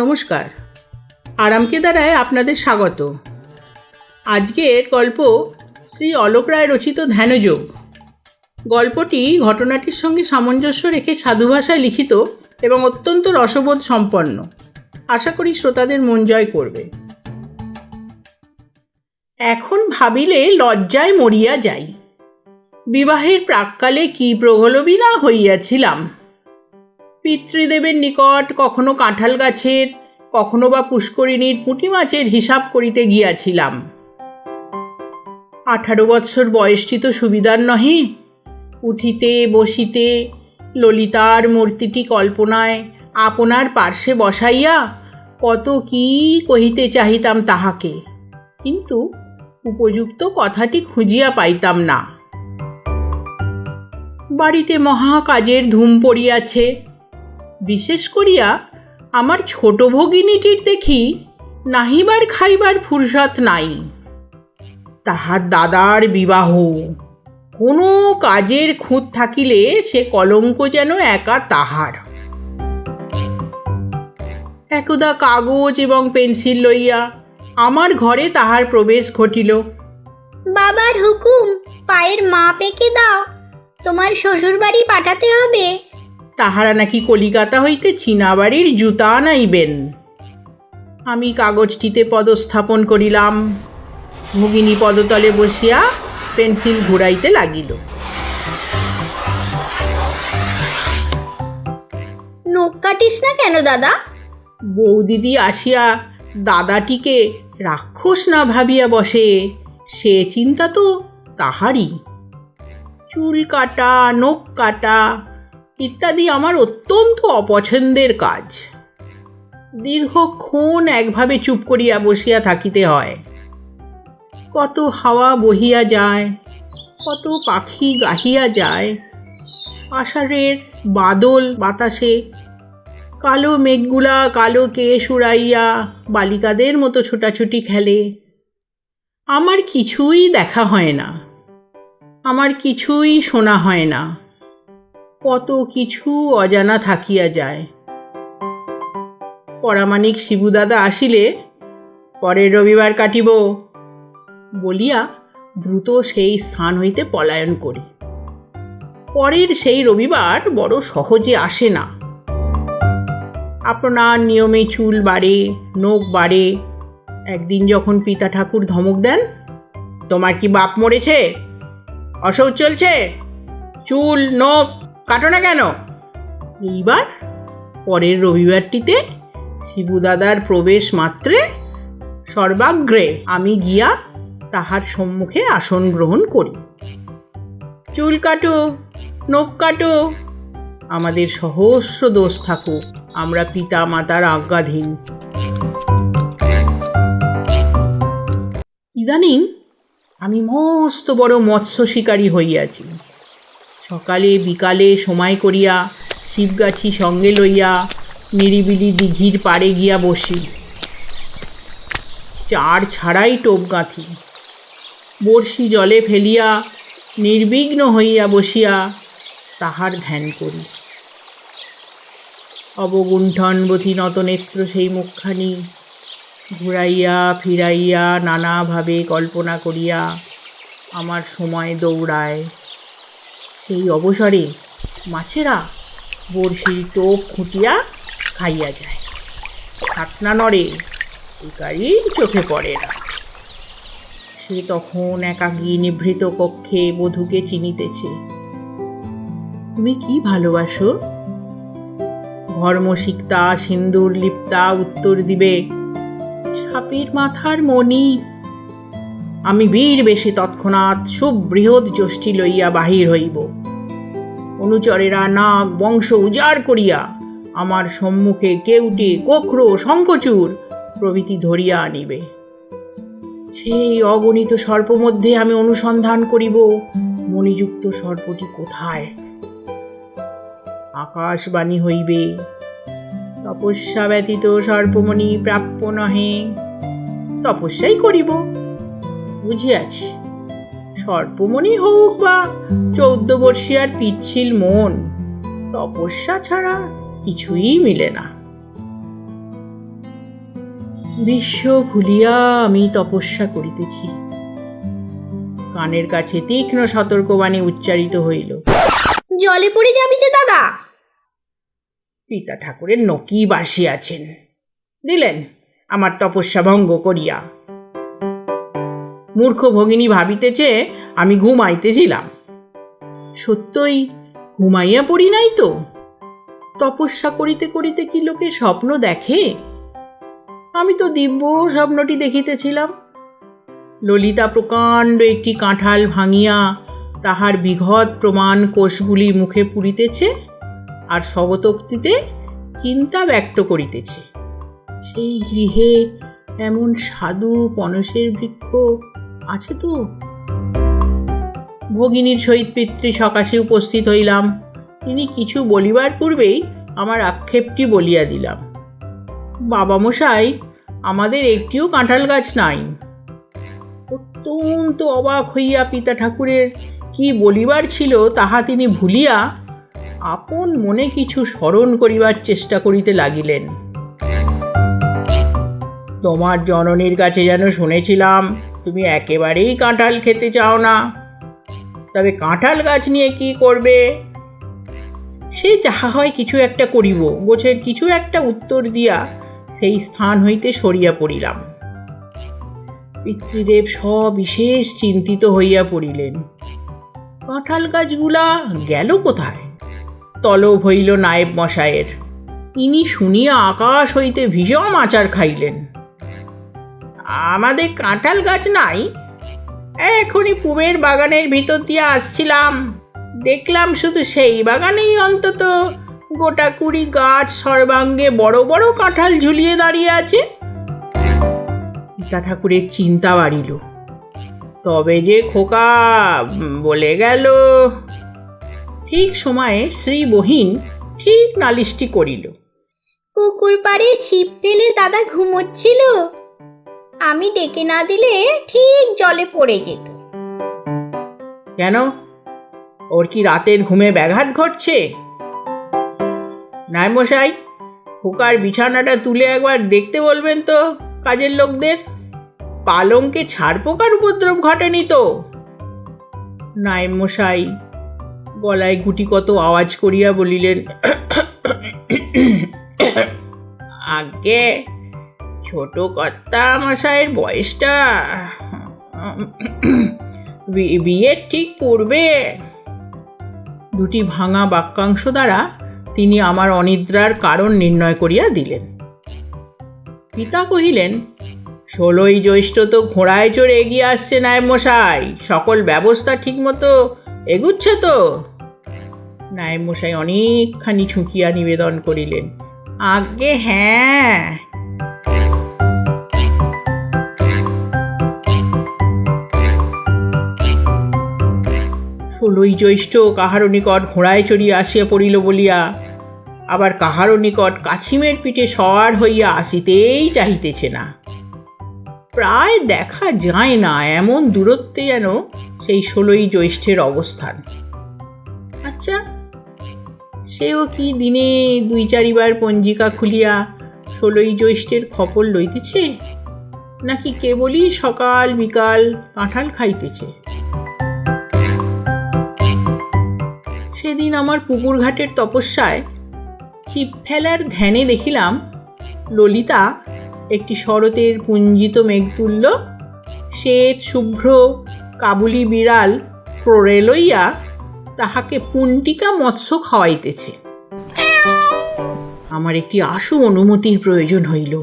নমস্কার, আরামকেদারায় আপনাদের স্বাগত। আজকের গল্প শ্রী অলোক রায় রচিত ধ্যানযোগ। গল্পটি ঘটনাটির সঙ্গে সামঞ্জস্য রেখে সাধু ভাষায় লিখিত এবং অত্যন্ত রসবোধ সম্পন্ন। আশা করি শ্রোতাদের মন জয় করবে। এখন ভাবিলে লজ্জায় মরিয়া যাই। বিবাহের প্রাক্কালে কি প্রগলভী না হইয়াছিলাম। পিতৃদেবের নিকট কখনো কাঁঠাল গাছের, কখনো বা পুষ্করিণীর পুঁটি মাছের হিসাব করিতে গিয়াছিলাম। 18 বৎসর বয়সটি তো সুবিধার নহে। উঠিতে বসিতে ললিতার মূর্তিটি কল্পনায় আপনার পার্শ্বে বসাইয়া কত কি কহিতে চাহিতাম তাহাকে, কিন্তু উপযুক্ত কথাটি খুঁজিয়া পাইতাম না। বাড়িতে মহা কাজের ধুম পড়িয়াছে। বিশেষ করিয়া আমার ছোট ভগিনীটির দেখি নাহিবার খাইবার ফুরসত নাই। তাহার দাদার বিবাহ, কোনো কাজের খুঁত থাকিলে সে কলঙ্ক যেন একা তাহার। একদা কাগজ এবং পেন্সিল লইয়া আমার ঘরে তাহার প্রবেশ ঘটিল। বাবার হুকুম, পায়ের মাপ এঁকে দাও, তোমার শ্বশুর বাড়ি পাঠাতে হবে। তাহারা নাকি কলিকাতা হইতে চীনা বাড়ির জুতা আনাইবেন। আমি কাগজটিতে পদস্থাপন করিলাম। ভগিনী পদতলে বসিয়া পেন্সিল ঘুরাইতে লাগিল। নখ কাটিস না কেন দাদা? বৌদিদি আসিয়া দাদাটিকে রাক্ষস না ভাবিয়া বসে, সে চিন্তা তো তাহারই। চুল কাটা, নখ কাটা ইত্যাদি আমার অত্যন্ত অপছন্দের কাজ। দীর্ঘক্ষণ একভাবে চুপ করিয়া বসিয়া থাকিতে হয়। কত হাওয়া বহিয়া যায়, কত পাখি গাহিয়া যায়। আষাঢ়ের বাদল বাতাসে কালো মেঘগুলা কালো কেশ উড়াইয়া বালিকাদের মতো ছোটাছুটি খেলে। আমার কিছুই দেখা হয় না, আমার কিছুই শোনা হয় না। কত কিছু অজানা থাকিয়া যায়। পরামানিক শিবুদাদা আসিলে পরের রবিবার কাটিব বলিয়া দ্রুত সেই স্থান হইতে পলায়ন করি। পরের সেই রবিবার বড় সহজে আসে না। আপনার নিয়মে চুল বাড়ে, নখ বাড়ে। একদিন যখন পিতা ঠাকুর ধমক দেন, তোমার কি বাপ মরেছে? অসৌচ চলছে, চুল নখ কাটো না কেন? এইবার পরের রবিবারটিতে শিবুদাদার প্রবেশ মাত্রে সর্বাগ্রে আমি গিয়া তাহার সম্মুখে আসন গ্রহণ করি। চুল কাটো, নখ কাটো, আমাদের সহস্র দোষ থাকুক, আমরা পিতা মাতার আজ্ঞাধীন। ইদানিং আমি মস্ত বড় মৎস্য শিকারী হইয়াছি। সকালে বিকালে সময় করিয়া ছিপগাছি সঙ্গে লইয়া নিরিবিলি দিঘির পাড়ে গিয়া বসি। চার ছাড়াই টোপ গাঁথি। বড়শি জলে ফেলিয়া নির্বিঘ্ন হইয়া বসিয়া তাহার ধ্যান করি। অবগুণ্ঠনবতী নতনেত্র সেই মুখখানি ঘুরাইয়া ফিরাইয়া নানাভাবে কল্পনা করিয়া আমার সময় দৌড়ায়। সেই অবসরে মাছেরা বড়শির টোপ খুঁটিয়া খাইয়া যায়। ঢাকনা নড়ে, শিকারি চোখে পড়ে না। সে তখন একাকী নিভৃত কক্ষে বধূকে চিনিতেছে। তুমি কি ভালোবাসো? ধর্মসিক্তা সিন্দুর লিপ্তা উত্তর দিবে, সাপের মাথার মণি। আমি বীর বেশে তৎক্ষণাৎ সুবৃহৎ যষ্টি লইয়া বাহির হইব। অনুচরেরা নাগ বংশ উজাড় করিয়া আমার সম্মুখে কেউটে, কোকড়ো, শঙ্খচূড় প্রভৃতি ধরিয়া আনিবে। সেই অগণিত সর্প মধ্যে আমি অনুসন্ধান করিব মণিযুক্ত সর্পটি কোথায়। আকাশবাণী হইবে, তপস্যা ব্যতীত সর্পমণি প্রাপ্য নহে। তপস্যাই করিব, বুঝিয়াছি। সর্পমণি হোক বা 14 বর্ষিয়ার পিচ্ছিল মন, তপস্যা ছাড়া কিছুই মিলে না। বিশ্ব ভুলিয়া আমি তপস্যা করিতেছি। কানের কাছে তীক্ষ্ণ সতর্কবাণী উচ্চারিত হইল। জলে পড়ে যাবি যে দাদা। পিতা ঠাকুরের নকি বাসিয়াছেন, দিলেন আমার তপস্যা ভঙ্গ করিয়া। মূর্খ ভগিনী ভাবিতেছে আমি ঘুমাইতেছিলাম। সত্যই ঘুমাইয়া পড়ি নাই তো। তপস্যা করিতে করিতে কি লোকে স্বপ্ন দেখে? আমি তো দিব্য স্বপ্নটি দেখিতেছিলাম। ললিতা প্রকাণ্ড একটি কাঁঠাল ভাঙিয়া তাহার বিঘৎ প্রমাণ কোষগুলি মুখে পুরিতেছে আর স্বগতোক্তিতে চিন্তা ব্যক্ত করিতেছে। সেই গৃহে এমন সাধু পনসের বৃক্ষ আছে তো? ভগিনীর সহিত পিতৃ সকাশে উপস্থিত হইলাম। তিনি কিছু বলিবার পূর্বেই আমার আক্ষেপটি বলিয়া দিলাম। বাবা মশাই, আমাদের একটিও কাঁঠাল গাছ নাই। অত্যন্ত অবাক হইয়া পিতা ঠাকুরের কি বলিবার ছিল তাহা তিনি ভুলিয়া আপন মনে কিছু স্মরণ করিবার চেষ্টা করিতে লাগিলেন। তোমার জননীর কাছে যেন শুনেছিলাম তুমি একেবারেই কাঁঠাল খেতে চাও না। তবে কাঁঠাল গাছ নিয়ে কি করবে? সে যাহা হয় কিছু একটা করিব, গোছের কিছু একটা উত্তর দিয়া সেই স্থান হইতে সরিয়া পড়িলাম। পিতৃদেব সবিশেষ চিন্তিত হইয়া পড়িলেন। কাঁঠাল গাছগুলা গেল কোথায়? তলব হইল নায়েব মশায়ের। তিনি শুনিয়া আকাশ হইতে ভীষণ আচার খাইলেন। আমাদের কাঁঠাল গাছ নাই। এখনই পুবের বাগানের ভিতর দিয়ে আসছিলাম, দেখলাম শুধু সেই বাগানেই অন্তত গোটা 20 গাছ সর্বাঙ্গে বড় বড় কাঁঠাল ঝুলিয়ে দাঁড়িয়ে আছে। পিতা ঠাকুরের চিন্তা বাড়িল। তবে যে খোকা বলে গেল। ঠিক সময়ে শ্রী বহিন ঠিক নালিশটি করিল। পুকুর পাড়ে ছিপ ফেলে দাদা ঘুমোচ্ছিল, আমি ডেকে না দিলে ঠিক জলে পড়ে যেত। কেন? ওর কি রাতের ঘুমে ব্যাঘাত ঘটছে? নায়েব মশাই, খোকার বিছানাটা তুলে একবার দেখতে বলবেন তো কাজের লোকদের। পালঙ্কে ছাড় পোকার উপদ্রব ঘটেনি তো? নায়েব মশাই গলায় গুটি কত আওয়াজ করিয়া বলিলেন, আগে ছোট কর্তা মশাইয়ের বয়সটা বিয়ের ঠিক পূর্বে। দুটি ভাঙা বাক্যাংশ দ্বারা তিনি আমার অনিদ্রার কারণ নির্ণয় করিয়া দিলেন। পিতা কহিলেন, 16ই জ্যৈষ্ঠ তো ঘোড়ায় চড়ে এগিয়ে আসছে নায়েব মশাই, সকল ব্যবস্থা ঠিকমতো এগুচ্ছে তো? নায়েব মশাই অনেকখানি ঝুঁকিয়া নিবেদন করিলেন, আগে হ্যাঁ। 16ই জ্যৈষ্ঠ কাহারও নিকট ঘোড়ায় চড়িয়া আসিয়া পড়িল বলিয়া আবার কাহারও নিকট কাছিমের পিঠে সওয়ার হইয়া আসিতেই চাহিতেছে না। প্রায় দেখা যায় না এমন দূরত্বে যেন সেই 16ই জ্যৈষ্ঠের অবস্থান। আচ্ছা, সেও কি দিনে 2-4 বার পঞ্জিকা খুলিয়া 16ই জ্যৈষ্ঠের খবর লইতেছে, নাকি কেবলই সকাল বিকাল কাঁঠাল খাইতেছে? সেদিন আমার পুকুর ঘাটের তপস্যায় ছিপ ফেলার ধ্যানে দেখিলাম ললিতা একটি শরতের পুঞ্জিত মেঘতুল্য শ্বেত শুভ্র কাবুলি বিড়াল প্ররে লইয়া তাহাকে পুণ্টিকা মৎস্য খাওয়াইতেছে। আমার একটি আশু অনুমতির প্রয়োজন হইল।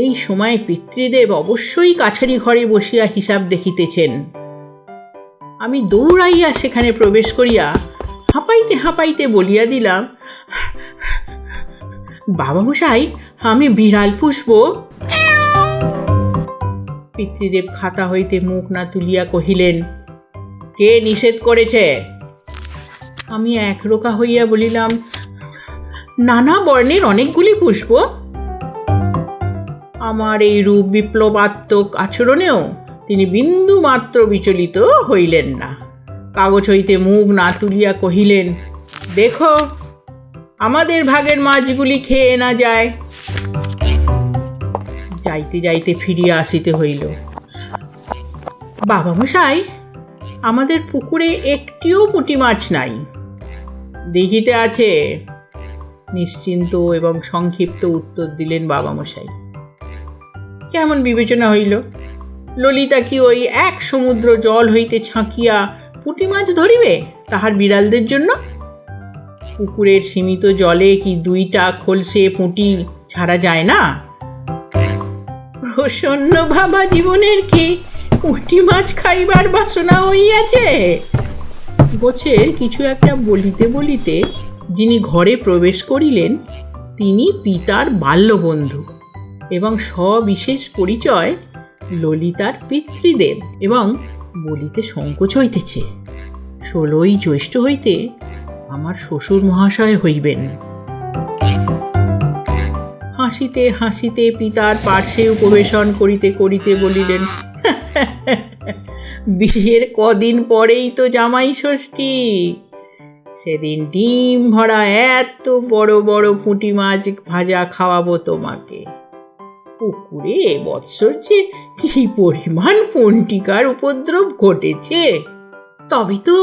এই সময় পিতৃদেব অবশ্যই কাছারি ঘরে বসিয়া হিসাব দেখিতেছেন। আমি দৌড়াইয়া সেখানে প্রবেশ করিয়া হাঁপাইতে হাঁপাইতে বলিয়া দিলাম, বাবা মশাই, আমি বিড়াল পুষব। পিতৃদেব খাতা হইতে মুখ না তুলিয়া কহিলেন, কে নিষেধ করেছে? আমি একরোকা হইয়া বলিলাম, নানা বর্ণের অনেকগুলি পুষ্প। আমার এই রূপ বিপ্লবাত্মক আচরণেও তিনি বিন্দু মাত্র বিচলিত হইলেন না। কাগজ হইতে মুখ না তুলিয়া কহিলেন, দেখো আমাদের ভাগের মাছগুলি খেয়ে না যায়। যাইতে যাইতে ফিরিয়া আসিতে হইল। বাবামশাই, আমাদের পুকুরে একটিও পুঁটি মাছ নাই। দেখিতে আছে, নিশ্চিন্ত এবং সংক্ষিপ্ত উত্তর দিলেন বাবামশাই। কেমন বিবেচনা হইল? ললিতা কি ওই এক সমুদ্র জল হইতে ছাঁকিয়া পুঁটি মাছ ধরিবে তাহার বিড়ালদের জন্য? পুকুরের সীমিত জলে কি 2টা খলসে পুঁটি ছাড়া যায় না? প্রসন্ন ভাবা জীবনের কি পুঁটি মাছ খাইবার বাসনা হইয়াছে? গোছের কিছু একটা বলিতে বলিতে যিনি ঘরে প্রবেশ করিলেন তিনি পিতার বাল্যবন্ধু এবং সবিশেষ পরিচয় ললিতার পিতৃদেব, এবং বলিতে সংকোচ হইতেছে 16ই জ্যৈষ্ঠ হইতে আমার শ্বশুর মহাশয় হইবেন। হাসিতে হাসিতে পিতার পার্শ্বে উপবেশন করিতে করিতে বলিলেন, বিয়ের কদিন পরেই তো জামাই ষষ্ঠী। সেদিন ডিম ভরা এত বড় বড় পুঁটি মাছ ভাজা খাওয়াবো তোমাকে। পুকুরে এবৎসর যে কি পরিমাণ পন্টিকার উপদ্রব ঘটেছে! তবে তো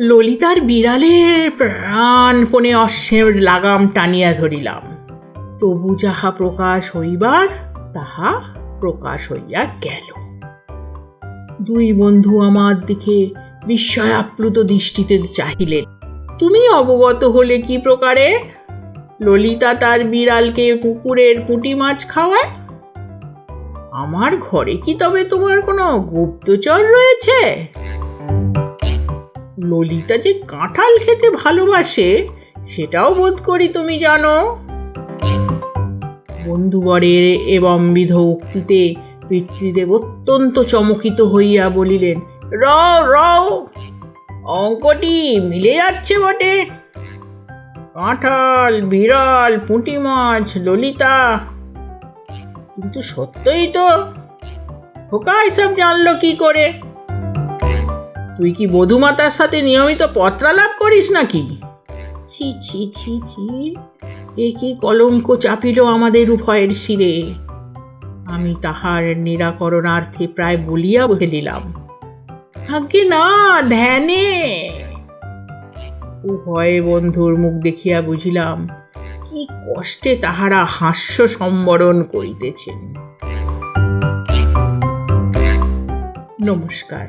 ললিতার বিড়ালের প্রাণপণে অশ্বের লাগাম টানিয়া ধরিলাম। তবু যাহা প্রকাশ হইবার তাহা প্রকাশ হইয়া গেল। 2 বন্ধু আমার দিকে বিস্ময় আপ্লুত দৃষ্টিতে চাহিলেন। তুমি অবগত হলে কি প্রকারে ললিতা তার বিড়ালকে পুকুরের পুঁটি মাছ খাওয়ায়? আমার ঘরে কি তবে তোমার কোনো গুপ্তচর রয়েছে? ললিতা যে কাঁঠাল খেতে ভালোবাসে সেটাও বোধ করি তুমি জানো। বন্ধুবরের এবংবিধ উক্তিতে পিতৃদেব অত্যন্ত চমকিত হইয়া বলিলেন, রও রও, অঙ্কটি মিলে যাচ্ছে বটে। কাঁঠাল, বিড়াল, পুঁটি মাছ, ললিতা, কিন্তু সত্যই তো। খোকা এসব জানলো কি করে? তুই কি বধূমাতার সাথে নিয়মিত পত্রালাপ করিস নাকি? ছি ছি ছি ছি, এ কি কলঙ্ক চাপিল আমাদের উভয়ের শিরে। আমি তাহার নিরাকরণার্থে প্রায় বলিয়া ফেলিলাম, আজ্ঞে না, ধ্যানে। উভয়ে বন্ধুর মুখ দেখিয়া বুঝিলাম কি কষ্টে তাহারা হাস্য সম্বরণ করিতেছেন। নমস্কার।